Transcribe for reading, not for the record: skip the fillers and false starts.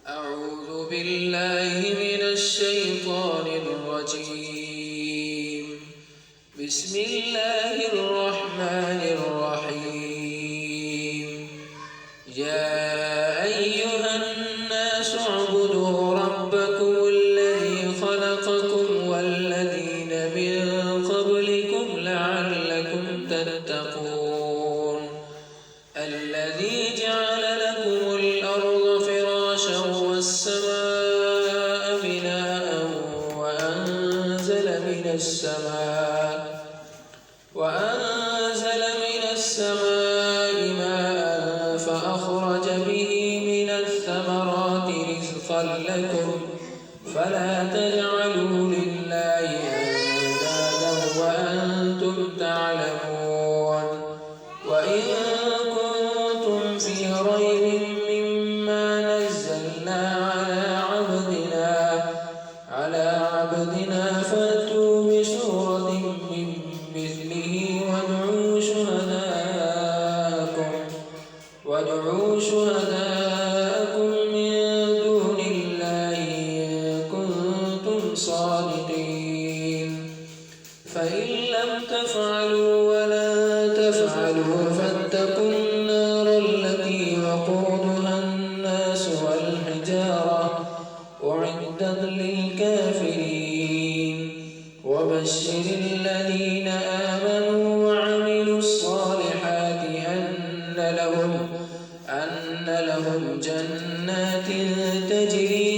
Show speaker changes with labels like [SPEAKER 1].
[SPEAKER 1] أعوذ بالله من الشيطان الرجيم. بسم الله الرحمن الرحيم. يا أيها الناس اعبدوا ربكم الذي خلقكم والذين من قبلكم لعلكم تتقون. الذي جعل لكم الأرض فراشا والسماء بناء وأنزل من السماء ماء فأخرج به من الثمرات رزقا لكم فلا تجعلوا لله أندادا وأنتم تعلمون. وإن كنتم في ريب مما نزلنا على عبدنا فأتوا بسورة من مثله وادعوا شهداءكم من دون الله إن كنتم صادقين. فإن لم تفعلوا ولن تفعلوا فاتقوا النار التي وقودها الناس والحجارة أعدت للكافرين. وبشر الذين آمنوا وعملوا الصالحات أن لهم جنات تجري